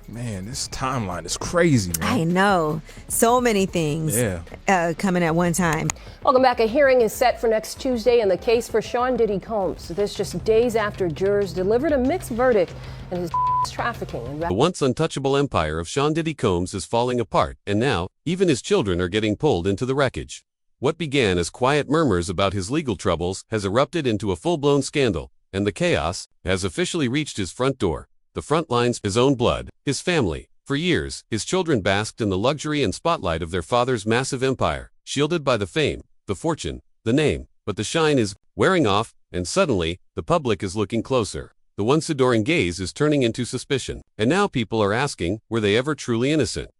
Man, this timeline is crazy, man. I know. So many things coming at one time. Welcome back. A hearing is set for next Tuesday in the case for Sean Diddy Combs. This just days after jurors delivered a mixed verdict in his trafficking. The once untouchable empire of Sean Diddy Combs is falling apart, and now, even his children are getting pulled into the wreckage. What began as quiet murmurs about his legal troubles has erupted into a full-blown scandal, and the chaos has officially reached his front door. The front lines, his own blood, his family. For years, his children basked in the luxury and spotlight of their father's massive empire, shielded by the fame, the fortune, the name. But the shine is wearing off, and suddenly, the public is looking closer. The once adoring gaze is turning into suspicion. And now people are asking, were they ever truly innocent?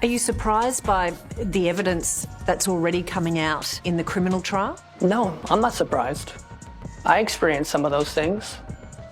Are you surprised by the evidence that's already coming out in the criminal trial? No, I'm not surprised. I experienced some of those things.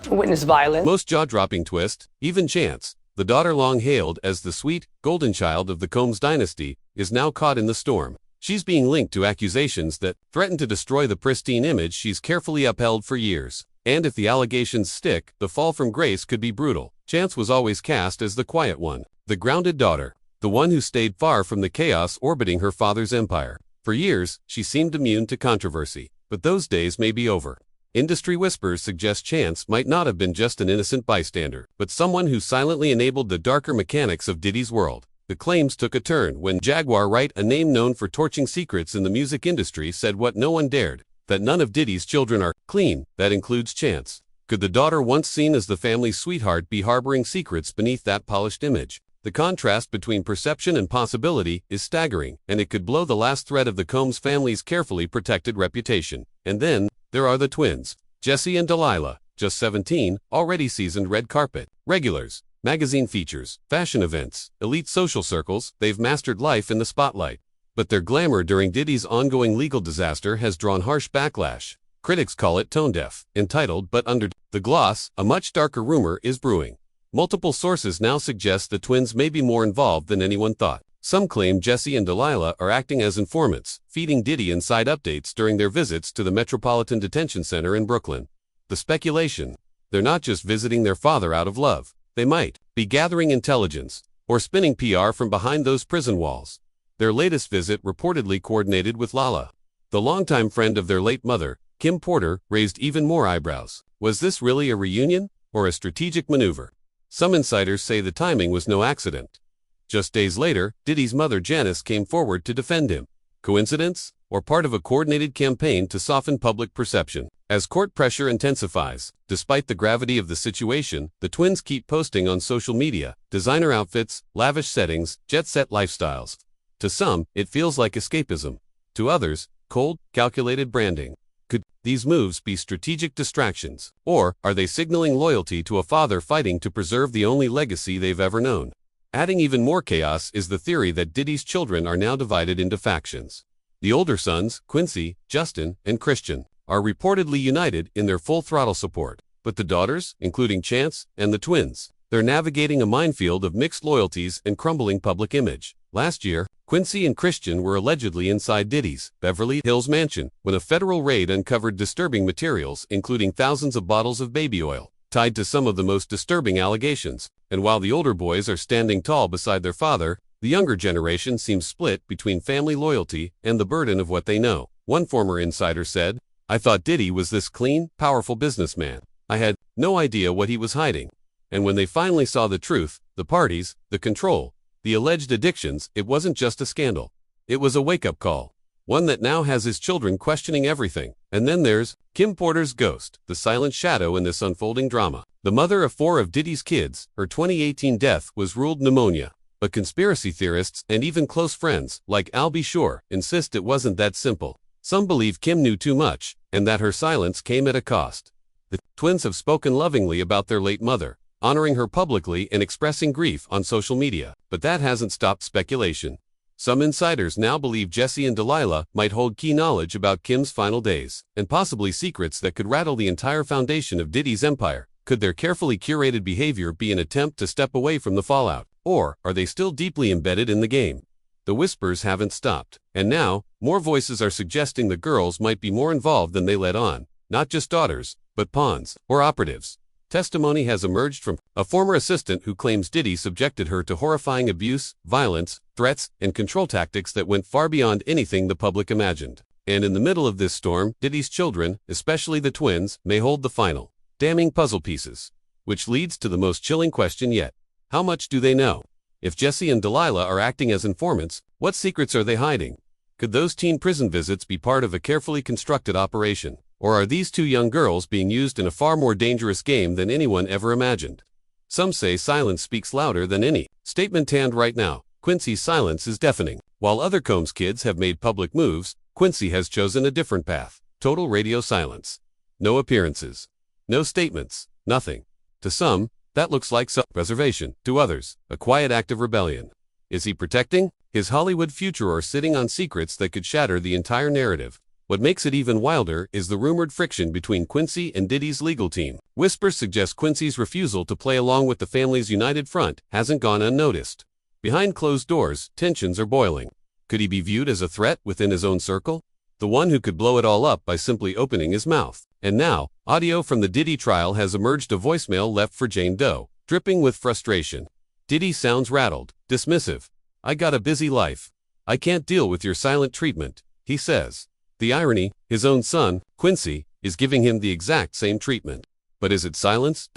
Witness violence. Most jaw-dropping twist, even Chance, the daughter long hailed as the sweet, golden child of the Combs dynasty, is now caught in the storm. She's being linked to accusations that threaten to destroy the pristine image she's carefully upheld for years. And if the allegations stick, the fall from grace could be brutal. Chance was always cast as the quiet one, the grounded daughter, the one who stayed far from the chaos orbiting her father's empire. For years, she seemed immune to controversy, but those days may be over. Industry whispers suggest Chance might not have been just an innocent bystander, but someone who silently enabled the darker mechanics of Diddy's world. The claims took a turn when Jaguar Wright, a name known for torching secrets in the music industry, said what no one dared, that none of Diddy's children are clean. That includes Chance. Could the daughter once seen as the family's sweetheart be harboring secrets beneath that polished image? The contrast between perception and possibility is staggering, and it could blow the last thread of the Combs family's carefully protected reputation. And then, there are the twins, Jesse and Delilah, just 17, already seasoned red carpet regulars, magazine features, fashion events, elite social circles. They've mastered life in the spotlight. But their glamour during Diddy's ongoing legal disaster has drawn harsh backlash. Critics call it tone-deaf, entitled but under the gloss. A much darker rumor is brewing. Multiple sources now suggest the twins may be more involved than anyone thought. Some claim Jesse and Delilah are acting as informants, feeding Diddy inside updates during their visits to the Metropolitan Detention Center in Brooklyn. The speculation: they're not just visiting their father out of love. They might be gathering intelligence or spinning PR from behind those prison walls. Their latest visit, reportedly coordinated with Lala, the longtime friend of their late mother, Kim Porter, raised even more eyebrows. Was this really a reunion or a strategic maneuver? Some insiders say the timing was no accident. Just days later, Diddy's mother Janice came forward to defend him. Coincidence? Or part of a coordinated campaign to soften public perception? As court pressure intensifies, despite the gravity of the situation, the twins keep posting on social media, designer outfits, lavish settings, jet-set lifestyles. To some, it feels like escapism. To others, cold, calculated branding. Could these moves be strategic distractions? Or are they signaling loyalty to a father fighting to preserve the only legacy they've ever known? Adding even more chaos is the theory that Diddy's children are now divided into factions. The older sons, Quincy, Justin, and Christian, are reportedly united in their full-throttle support. But the daughters, including Chance and the twins, they're navigating a minefield of mixed loyalties and crumbling public image. Last year, Quincy and Christian were allegedly inside Diddy's Beverly Hills mansion when a federal raid uncovered disturbing materials, including thousands of bottles of baby oil, tied to some of the most disturbing allegations. And while the older boys are standing tall beside their father, the younger generation seems split between family loyalty and the burden of what they know. One former insider said, "I thought Diddy was this clean, powerful businessman. I had no idea what he was hiding." And when they finally saw the truth, the parties, the control, the alleged addictions, it wasn't just a scandal. It was a wake-up call. One that now has his children questioning everything. And then there's Kim Porter's ghost, the silent shadow in this unfolding drama. The mother of 4 of Diddy's kids, her 2018 death was ruled pneumonia. But conspiracy theorists and even close friends, like Al B. Shore, insist it wasn't that simple. Some believe Kim knew too much, and that her silence came at a cost. The twins have spoken lovingly about their late mother, honoring her publicly and expressing grief on social media. But that hasn't stopped speculation. Some insiders now believe Jesse and Delilah might hold key knowledge about Kim's final days, and possibly secrets that could rattle the entire foundation of Diddy's empire. Could their carefully curated behavior be an attempt to step away from the fallout? Or are they still deeply embedded in the game? The whispers haven't stopped, and now, more voices are suggesting the girls might be more involved than they let on, not just daughters, but pawns or operatives. Testimony has emerged from a former assistant who claims Diddy subjected her to horrifying abuse, violence, threats, and control tactics that went far beyond anything the public imagined. And in the middle of this storm, Diddy's children, especially the twins, may hold the final, damning puzzle pieces. Which leads to the most chilling question yet. How much do they know? If Jesse and Delilah are acting as informants, what secrets are they hiding? Could those teen prison visits be part of a carefully constructed operation? Or are these two young girls being used in a far more dangerous game than anyone ever imagined? Some say silence speaks louder than any statement, and right now, Quincy's silence is deafening. While other Combs kids have made public moves, Quincy has chosen a different path. Total radio silence. No appearances. No statements. Nothing. To some, that looks like self-preservation. To others, a quiet act of rebellion. Is he protecting his Hollywood future or sitting on secrets that could shatter the entire narrative? What makes it even wilder is the rumored friction between Quincy and Diddy's legal team. Whispers suggest Quincy's refusal to play along with the family's united front hasn't gone unnoticed. Behind closed doors, tensions are boiling. Could he be viewed as a threat within his own circle? The one who could blow it all up by simply opening his mouth. And now, audio from the Diddy trial has emerged, a voicemail left for Jane Doe, dripping with frustration. Diddy sounds rattled, dismissive. "I got a busy life. I can't deal with your silent treatment," he says. The irony, his own son, Quincy, is giving him the exact same treatment. But is it silence,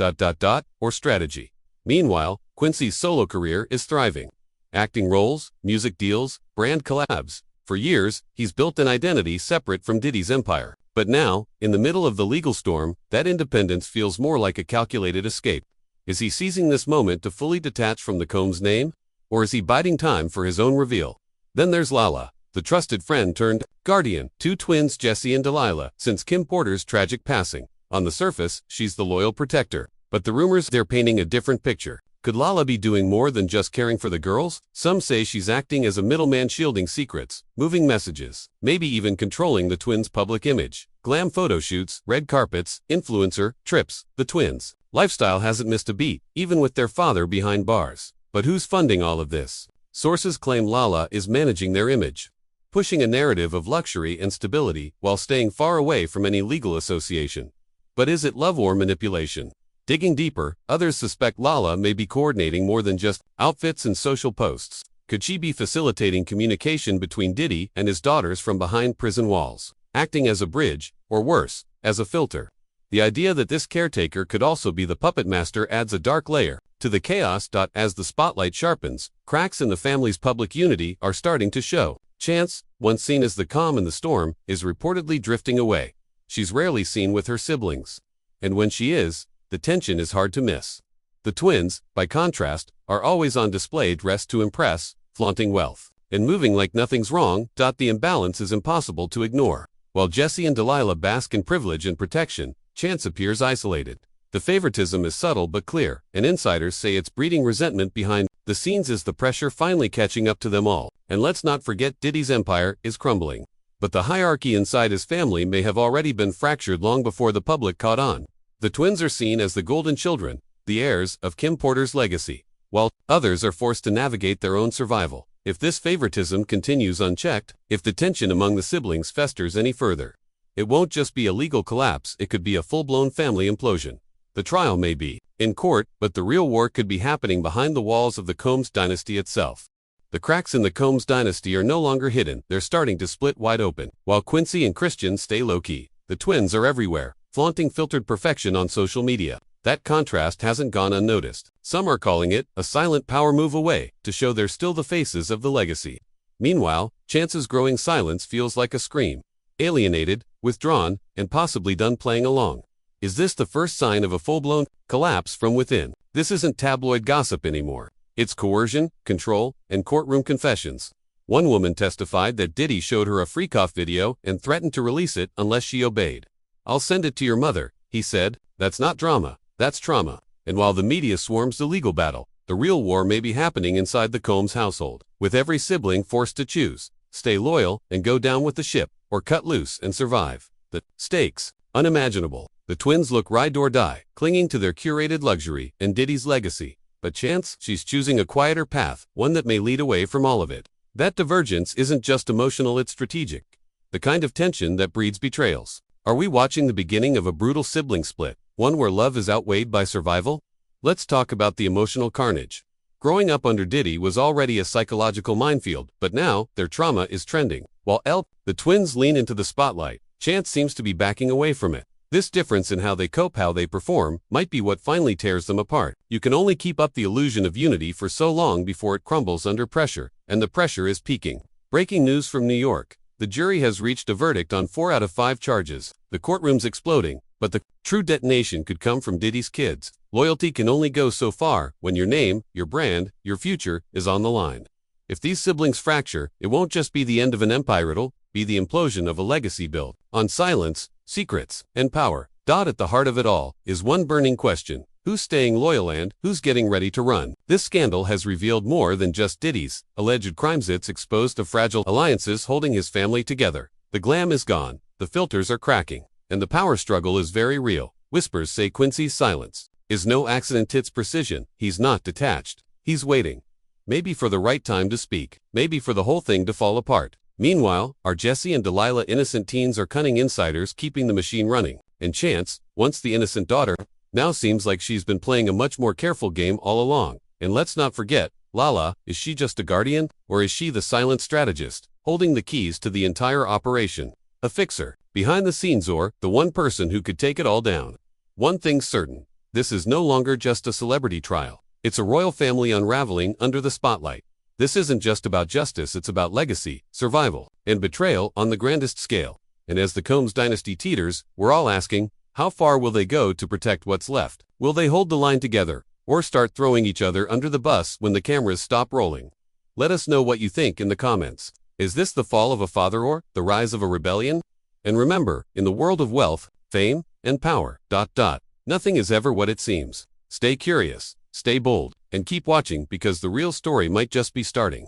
or strategy? Meanwhile, Quincy's solo career is thriving. Acting roles, music deals, brand collabs. For years, he's built an identity separate from Diddy's empire. But now, in the middle of the legal storm, that independence feels more like a calculated escape. Is he seizing this moment to fully detach from the Combs name? Or is he biding time for his own reveal? Then there's Lala, the trusted friend turned guardian to twins Jesse and Delilah since Kim Porter's tragic passing. On the surface, she's the loyal protector. But the rumors, they're painting a different picture. Could Lala be doing more than just caring for the girls? Some say she's acting as a middleman, shielding secrets, moving messages, maybe even controlling the twins' public image. Glam photo shoots, red carpets, influencer trips. The twins' lifestyle hasn't missed a beat, even with their father behind bars. But who's funding all of this? Sources claim Lala is managing their image, pushing a narrative of luxury and stability while staying far away from any legal association. But is it love or manipulation? Digging deeper, others suspect Lala may be coordinating more than just outfits and social posts. Could she be facilitating communication between Diddy and his daughters from behind prison walls, acting as a bridge, or worse, as a filter? The idea that this caretaker could also be the puppet master adds a dark layer to the chaos. As the spotlight sharpens, cracks in the family's public unity are starting to show. Chance, once seen as the calm in the storm, is reportedly drifting away. She's rarely seen with her siblings. And when she is, the tension is hard to miss. The twins, by contrast, are always on display, dressed to impress, flaunting wealth, and moving like nothing's wrong. The imbalance is impossible to ignore. While Jesse and Delilah bask in privilege and protection, Chance appears isolated. The favoritism is subtle but clear, and insiders say it's breeding resentment behind the scenes as the pressure finally catching up to them all. And let's not forget, Diddy's empire is crumbling. But the hierarchy inside his family may have already been fractured long before the public caught on. The twins are seen as the golden children, the heirs of Kim Porter's legacy, while others are forced to navigate their own survival. If this favoritism continues unchecked, if the tension among the siblings festers any further, it won't just be a legal collapse, it could be a full-blown family implosion. The trial may be in court, but the real war could be happening behind the walls of the Combs dynasty itself. The cracks in the Combs dynasty are no longer hidden, they're starting to split wide open. While Quincy and Christian stay low-key, the twins are everywhere, flaunting filtered perfection on social media. That contrast hasn't gone unnoticed. Some are calling it a silent power move away, to show they're still the faces of the legacy. Meanwhile, Chance's growing silence feels like a scream. Alienated, withdrawn, and possibly done playing along. Is this the first sign of a full-blown collapse from within? This isn't tabloid gossip anymore. It's coercion, control, and courtroom confessions. One woman testified that Diddy showed her a freak-off video and threatened to release it unless she obeyed. "I'll send it to your mother," he said. That's not drama, that's trauma. And while the media swarms the legal battle, the real war may be happening inside the Combs household, with every sibling forced to choose, stay loyal and go down with the ship, or cut loose and survive. The stakes, unimaginable. The twins look ride or die, clinging to their curated luxury and Diddy's legacy. But Chance, she's choosing a quieter path, one that may lead away from all of it. That divergence isn't just emotional, it's strategic. The kind of tension that breeds betrayals. Are we watching the beginning of a brutal sibling split, one where love is outweighed by survival? Let's talk about the emotional carnage. Growing up under Diddy was already a psychological minefield, but now their trauma is trending. While the twins lean into the spotlight, Chance seems to be backing away from it. This difference in how they cope, how they perform, might be what finally tears them apart. You can only keep up the illusion of unity for so long before it crumbles under pressure, and the pressure is peaking. Breaking news from New York. The jury has reached a verdict on 4 out of 5 charges. The courtroom's exploding, but the true detonation could come from Diddy's kids. Loyalty can only go so far when your name, your brand, your future is on the line. If these siblings fracture, it won't just be the end of an empire, it'll be the implosion of a legacy built on silence, secrets, and power. At the heart of it all is one burning question: who's staying loyal and who's getting ready to run? This scandal has revealed more than just Diddy's alleged crimes. It's exposed the fragile alliances holding his family together. The glam is gone, the filters are cracking, and the power struggle is very real. Whispers say Quincy's silence is no accident, it's precision. He's not detached. He's waiting. Maybe for the right time to speak. Maybe for the whole thing to fall apart. Meanwhile, our Jesse and Delilah innocent teens are cunning insiders keeping the machine running. And Chance, once the innocent daughter, now seems like she's been playing a much more careful game all along. And let's not forget, Lala, is she just a guardian? Or is she the silent strategist, holding the keys to the entire operation? A fixer, behind the scenes, or the one person who could take it all down. One thing's certain. This is no longer just a celebrity trial. It's a royal family unraveling under the spotlight. This isn't just about justice, it's about legacy, survival, and betrayal on the grandest scale. And as the Combs dynasty teeters, we're all asking, how far will they go to protect what's left? Will they hold the line together, or start throwing each other under the bus when the cameras stop rolling? Let us know what you think in the comments. Is this the fall of a father or the rise of a rebellion? And remember, in the world of wealth, fame, and power, nothing is ever what it seems. Stay curious, stay bold, and keep watching, because the real story might just be starting.